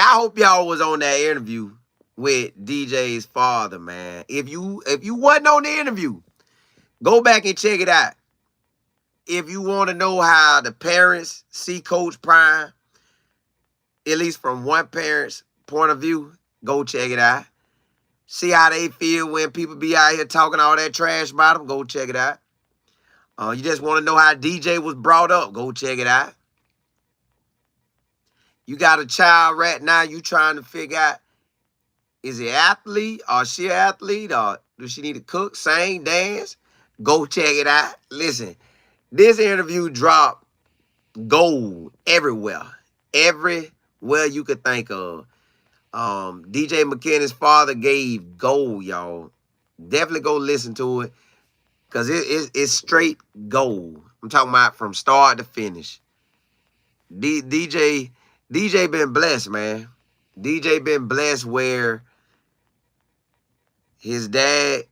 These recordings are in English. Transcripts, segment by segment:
I hope y'all was on that interview with DJ's father, man. If you wasn't on the interview, go back and check it out. If you want to know how the parents see Coach Prime, at least from one parent's point of view, go check it out. See how they feel when people be out here talking all that trash about them, go check it out. You just want to know how DJ was brought up, go check it out. You got a child right now, you trying to figure out, is he an athlete or she an athlete or does she need to cook, sing, dance? Go check it out. Listen, this interview dropped gold everywhere. Everywhere you could think of. DJ McKinney's father gave gold, y'all. Definitely go listen to it. Because it's straight gold. I'm talking about from start to finish. DJ been blessed, man. DJ been blessed where his dad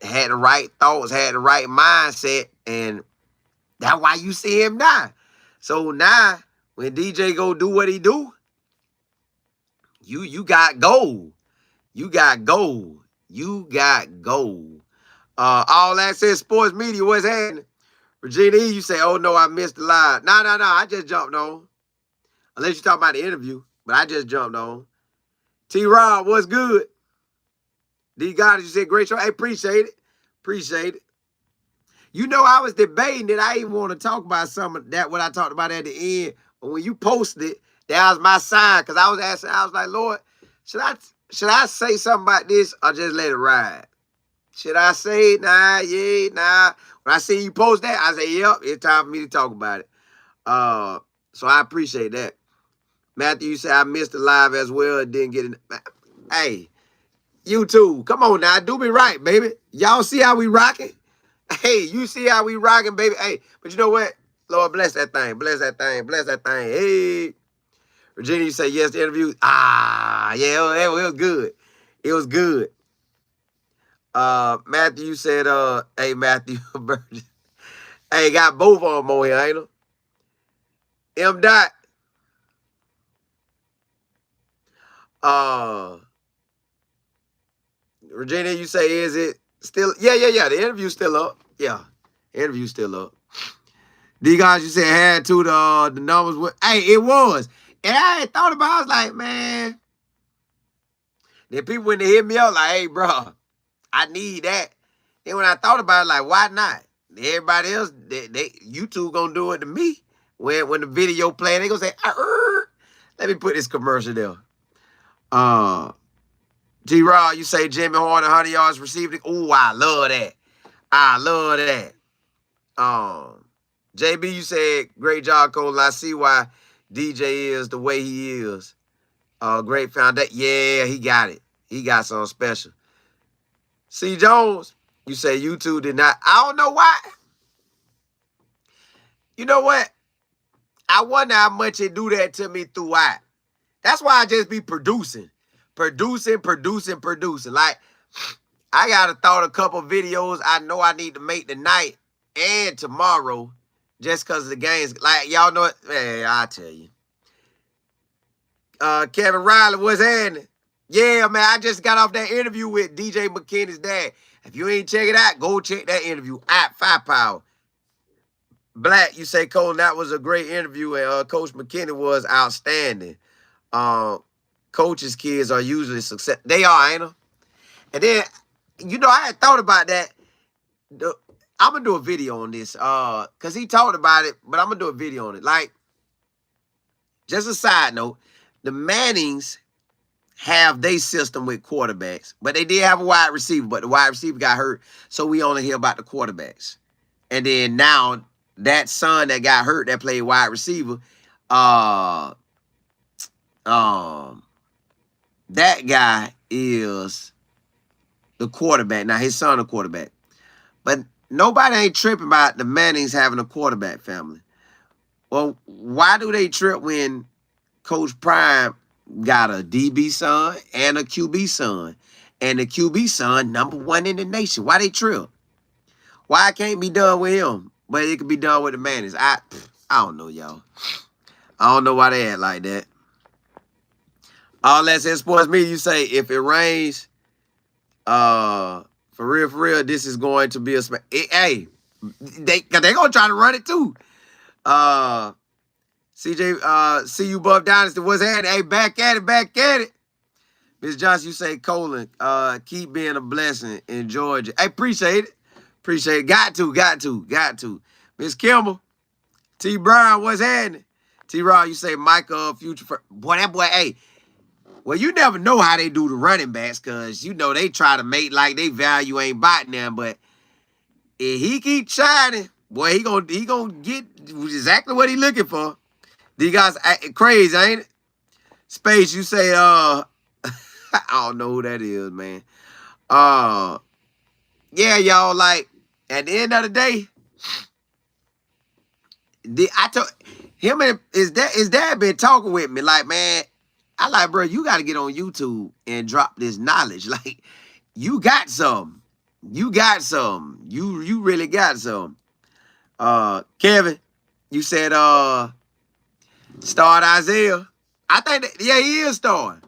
had the right thoughts, had the right mindset, and that's why you see him now. So now, when DJ go do what he do, you got gold. You got gold. You got gold. All Access Sports Media, what's happening? Regina E, you say, oh no, I missed the live. No, I just jumped on. Unless you're talking about the interview, but I just jumped on. T-Rob, what's good? D God, you said great show. Hey, appreciate it. Appreciate it. You know, I was debating that I even want to talk about some of that, what I talked about at the end. But when you posted it, that was my sign. Because I was asking, I was like, Lord, should I say something about this or just let it ride? Should I say it? Nah, yeah, nah. When I see you post that, I say, yep, it's time for me to talk about it. So I appreciate that. Matthew, you say I missed the live as well and didn't get it. Hey, you too. Come on now. Do me right, baby. Y'all see how we rocking? Hey, you see how we rocking, baby? Hey, but you know what? Lord, bless that thing. Bless that thing. Bless that thing. Hey. Virginia, you say yes to interview. Yeah, it was good. It was good. Matthew, you said, hey, Matthew. Hey, got both of them on here, ain't them? M. Dot. Virginia, you say, is it still? Yeah. The interview's still up. Yeah, the interview's still up. D guys, you said had to the numbers. Hey, it was. And I had thought about it. I was like, man. Then people when they hit me up like, hey, bro, I need that. Then when I thought about it, like, why not? Everybody else, YouTube gonna do it to me. When the video playing, they gonna say, let me put this commercial there. G-Rod, you say Jimmy Horn 100 yards receiving. Oh, I love that. I love that. JB, you said great job, Cole. I see why DJ is the way he is. Great foundation. Yeah, he got it. He got something special. C. Jones, you say YouTube did not. I don't know why. You know what? I wonder how much it do that to me throughout. That's why I just be producing. Producing. Like, I got to thought a couple videos I know I need to make tonight and tomorrow just because of the games. Like, y'all know it. Man, I'll tell you. Kevin Riley, what's happening? Yeah, man, I just got off that interview with DJ McKinney's dad. If you ain't check it out, go check that interview at Firepower. Black, you say, Cole, that was a great interview, and Coach McKinney was outstanding. Coaches' kids are usually success. They are, ain't them? And then, you know, I had thought about that. I'm going to do a video on this because he talked about it, but I'm going to do a video on it. Like, just a side note, the Mannings have their system with quarterbacks, but they did have a wide receiver, but the wide receiver got hurt, so we only hear about the quarterbacks. And then now, that son that got hurt that played wide receiver, that guy is the quarterback. Now, his son a quarterback. But nobody ain't tripping about the Mannings having a quarterback family. Well, why do they trip when Coach Prime got a DB son and a QB son? And the QB son, #1 in the nation. Why they trip? Why it can't be done with him, but it can be done with the Mannings? I don't know, y'all. I don't know why they act like that. All that's in sports media. You say if it rains, for real, this is going to be a hey, they gonna try to run it too. CJ, CU Buff Dynasty, what's happening? Hey, back at it. Miss Johnson, you say Colin, keep being a blessing in Georgia. Hey, appreciate it. Got to. Miss Kimball, T Brown, what's happening? T Rod, you say Micah, future. Boy, that boy, hey. Well, you never know how they do the running backs, because, they try to make like they value ain't biting them. But if he keep shining, boy, he gonna get exactly what he looking for. These guys crazy, ain't it? Space, you say, I don't know who that is, man. Yeah, y'all, like, at the end of the day, I told him and his dad been talking with me, like, man, I like, bro, you got to get on YouTube and drop this knowledge. Like, you got some. You really got some. Kevin, you said, start Isaiah. I think that, yeah, he is starting.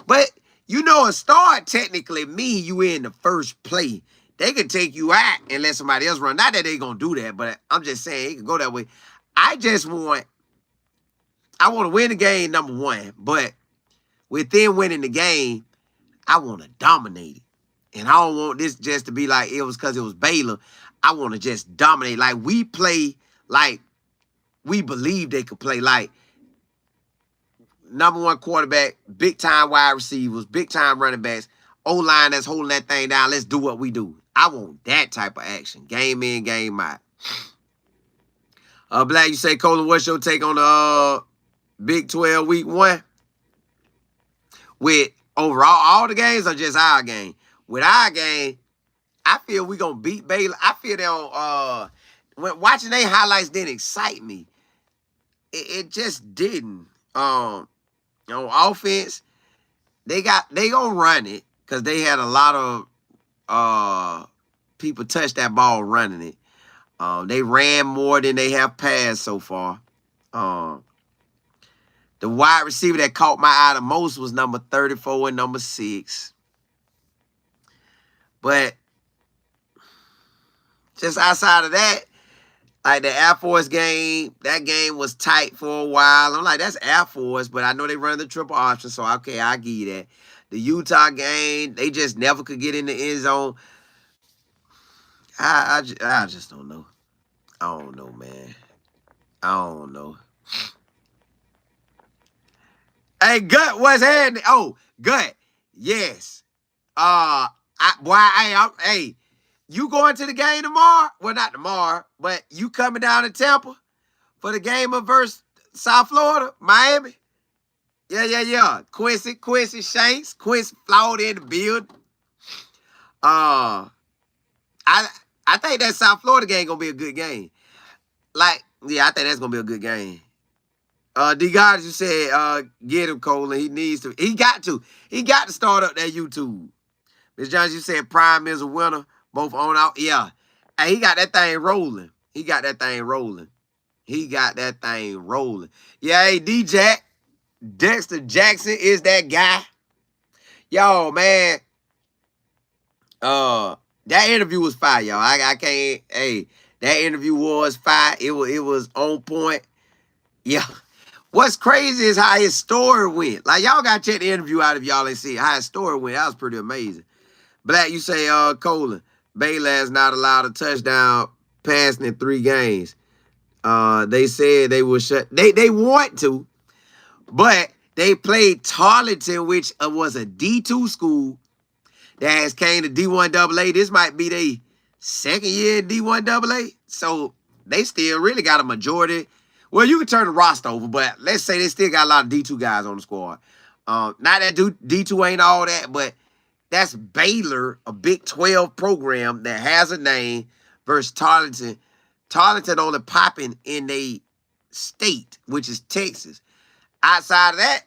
But, a start technically mean you in the first play. They could take you out and let somebody else run. Not that they going to do that, but I'm just saying it could go that way. I want to win the game, number one. But within winning the game, I want to dominate it. And I don't want this just to be like it was because it was Baylor. I want to just dominate. Like, we play like we believe they could play. Like, number one quarterback, big-time wide receivers, big-time running backs, O-line that's holding that thing down. Let's do what we do. I want that type of action. Game in, game out. Black, you say, Colin, what's your take on the Big 12 week 1? With overall, all the games or just our game? With our game, I feel we going to beat Baylor. I feel they don't, when watching their highlights didn't excite me. It just didn't. On offense, they going to run it because they had a lot of people touch that ball running it. They ran more than they have passed so far. The wide receiver that caught my eye the most was number 34 and number 6. But just outside of that, like the Air Force game, that game was tight for a while. I'm like, that's Air Force, but I know they run the triple option, so okay, I'll give you that. The Utah game, they just never could get in the end zone. I just don't know. I don't know, man. I don't know. Hey, Gut, what's happening? Oh, Gut, yes. Hey, you going to the game tomorrow? Well, not tomorrow, but you coming down to Tampa for the game of versus South Florida, Miami? Yeah. Quincy Shanks, Quincy Florida in the building. I think that South Florida game gonna be a good game. Like, yeah, I think that's gonna be a good game. D God, you said, get him, Colin. He needs to. He got to start up that YouTube. Miss Jones, you said Prime is a winner, both on out. Yeah. Hey, he got that thing rolling. Yeah, hey, D-Jack. Dexter Jackson is that guy. Yo, man. That interview was fire, y'all. I can't. Hey, that interview was fire. It was on point. Yeah. What's crazy is how his story went. Like, y'all got to check the interview out if y'all ain't see how his story went. That was pretty amazing. Black, you say, Colin, Baylor has not allowed a touchdown passing in 3 games. They said they will shut. They want to, but they played Tarleton, which was a D2 school that has came to D1AA. This might be their second year in D1AA. So they still really got a majority. Well, you can turn the roster over, but let's say they still got a lot of D2 guys on the squad. Not that D2 ain't all that, but that's Baylor, a Big 12 program that has a name, versus Tarleton. Tarleton only popping in a state, which is Texas. Outside of that,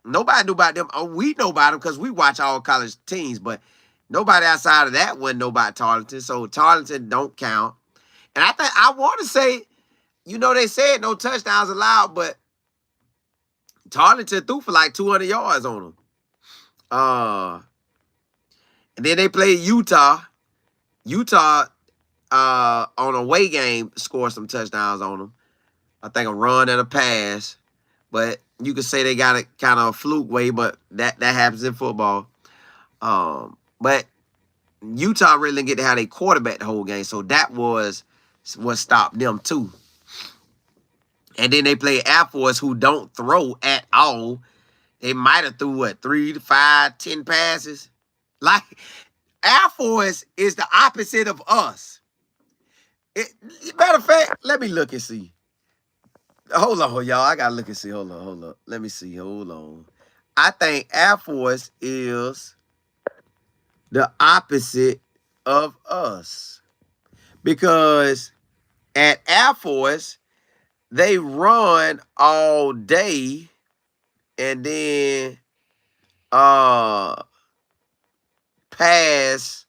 nobody knew about them. Oh, we know about them because we watch all college teams, but nobody outside of that wasn't know about Tarleton. So Tarleton don't count. And I want to say, they said no touchdowns allowed, but Tarleton threw for like 200 yards on them. And then they played Utah. Utah, on a away game, scored some touchdowns on them. I think a run and a pass. But you could say they got it kind of a fluke way, but that happens in football. But Utah really didn't get to have a quarterback the whole game, so that was what stopped them too. And then they play Air Force, who don't throw at all. They might have threw, 3 to 5, 10 passes. Like, Air Force is the opposite of us. Matter of fact, let me look and see. Hold on, y'all. I got to look and see. Hold on. Let me see. Hold on. I think Air Force is the opposite of us. Because at Air Force, they run all day and then pass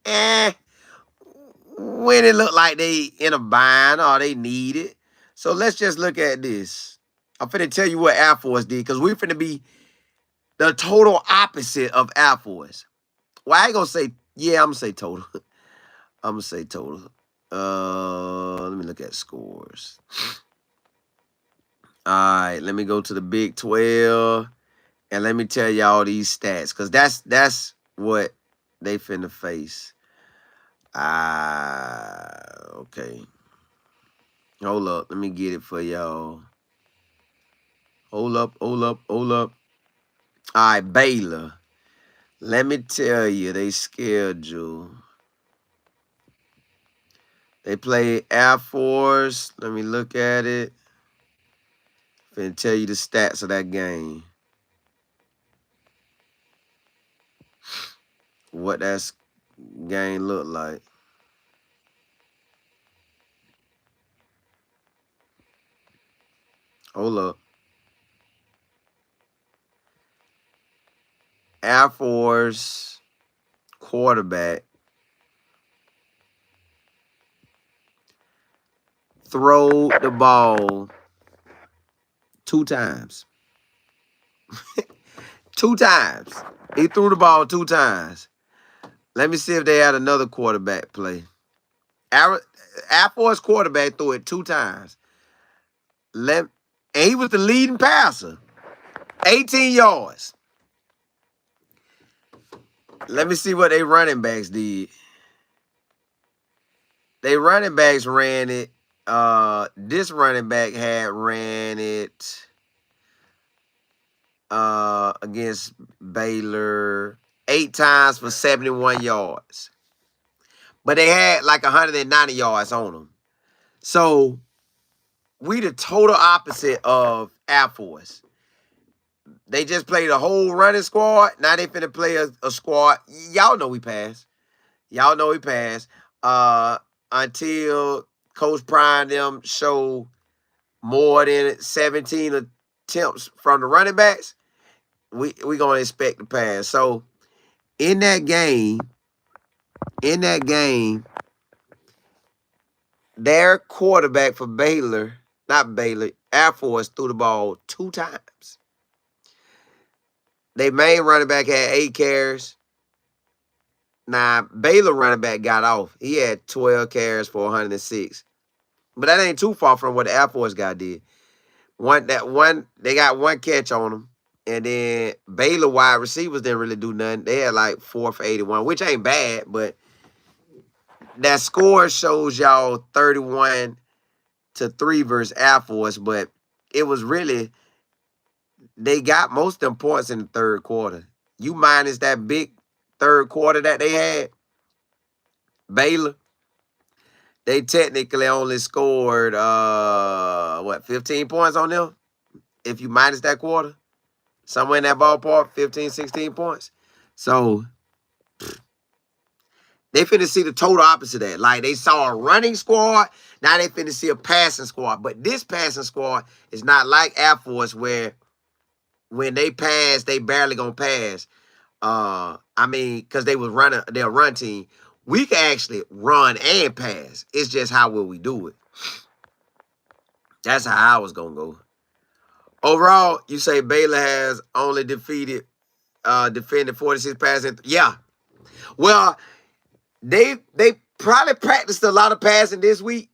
when it look like they in a bind or they need it. So let's just look at this. I'm finna tell you what Air Force did, because we're finna be the total opposite of Air Force. Well, I ain't gonna say, yeah, I'm gonna say total. I'm gonna say total. Let me look at scores. All right, let me go to the Big 12 and let me tell y'all these stats, because that's what they finna face. Okay. Hold up. Let me get it for y'all. Hold up. All right, Baylor. Let me tell you, they schedule. They play Air Force. Let me look at it. I'm finna tell you the stats of that game. What that game look like. Hold up. Air Force quarterback throw the ball 2 times. 2 times. He threw the ball 2 times. Let me see if they had another quarterback play. Air Force quarterback threw it 2 times. And he was the leading passer. 18 yards. Let me see what they running backs did. They running backs ran it. This running back had ran it against Baylor 8 times for 71 yards. But they had like 190 yards on them. So we the total opposite of Air Force. They just played a whole running squad. Now they finna play a squad. Y'all know we passed. Until Coach Prime them show more than 17 attempts from the running backs, we gonna expect to pass. So in that game, their quarterback for Baylor, Air Force threw the ball 2 times. They main running back had 8 carries. Now, Baylor running back got off. He had 12 carries for 106. But that ain't too far from what the Air Force guy did. They got 1 catch on them. And then Baylor wide receivers didn't really do nothing. They had like 4 for 81, which ain't bad, but that score shows y'all 31-3 versus Air Force, but it was really, they got most of them points in the third quarter. You minus that big third quarter that they had, Baylor, they technically only scored 15 points on them? If you minus that quarter, somewhere in that ballpark, 15, 16 points. So they finna see the total opposite of that. Like, they saw a running squad, now they finna see a passing squad. But this passing squad is not like Air Force, where when they pass, they barely gonna pass. Because they're a run team. We can actually run and pass. It's just how will we do it. That's how I was gonna go. Overall, you say Baylor has only defended 46 passing. Yeah. Well, they probably practiced a lot of passing this week,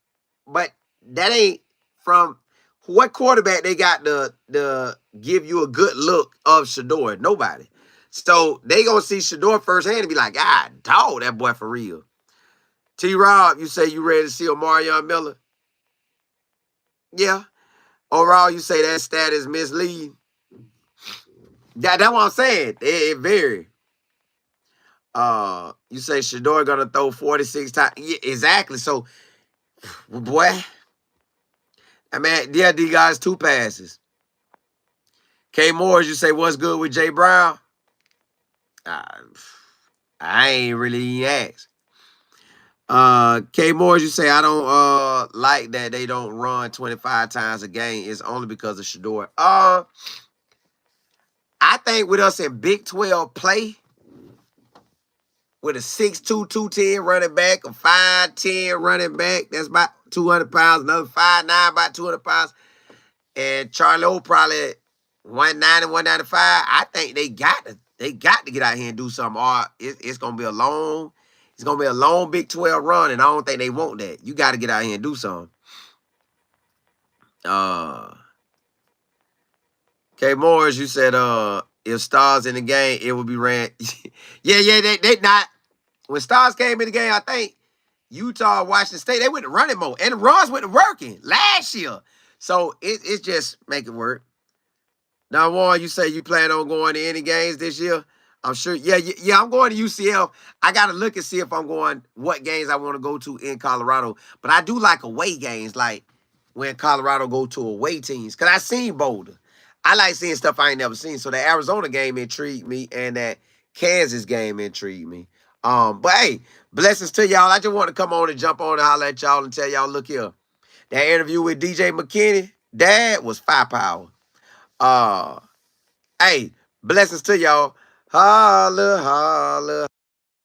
but that ain't from what quarterback they got to give you a good look of Shador. Nobody. So they gonna see Shador firsthand and be like, God, dog, that boy for real. T. Rob, you say you ready to see Omarion Miller? Yeah. Overall, you say that stat is misleading. That's what I'm saying. It vary. You say Shador gonna throw 46 times. Yeah, exactly. So, boy, I mean, yeah, these guys 2 passes. K. Morris, you say what's good with Jay Brown? Uh, I ain't really asked. K. Morris, you say I don't like that they don't run 25 times a game. It's only because of Shador. I think with us in Big 12 play, with a 6'2", 210 running back, a 5'10" running back, that's about 200 pounds, another 5'9", about 200 pounds, and Charlie O probably 190, 195. I think they got to get out here and do something. Or it's gonna be a long Big 12 run, and I don't think they want that. You got to get out here and do something. K. Morris, you said if Stars in the game, it would be ran. yeah, they not. When Stars came in the game, I think Utah, Washington State, they went to running mode. And the runs went to working last year. So it's just make it work. Now, Warren, you say you plan on going to any games this year? I'm sure. Yeah, I'm going to UCF. I got to look and see if I'm going, what games I want to go to in Colorado. But I do like away games, like when Colorado go to away teams. Because I seen Boulder. I like seeing stuff I ain't never seen. So the Arizona game intrigued me, and that Kansas game intrigued me. But hey, blessings to y'all. I just want to come on and jump on and holler at y'all and tell y'all, look here. That interview with DJ McKinney, that was firepower. Hey, blessings to y'all. Holla, holla.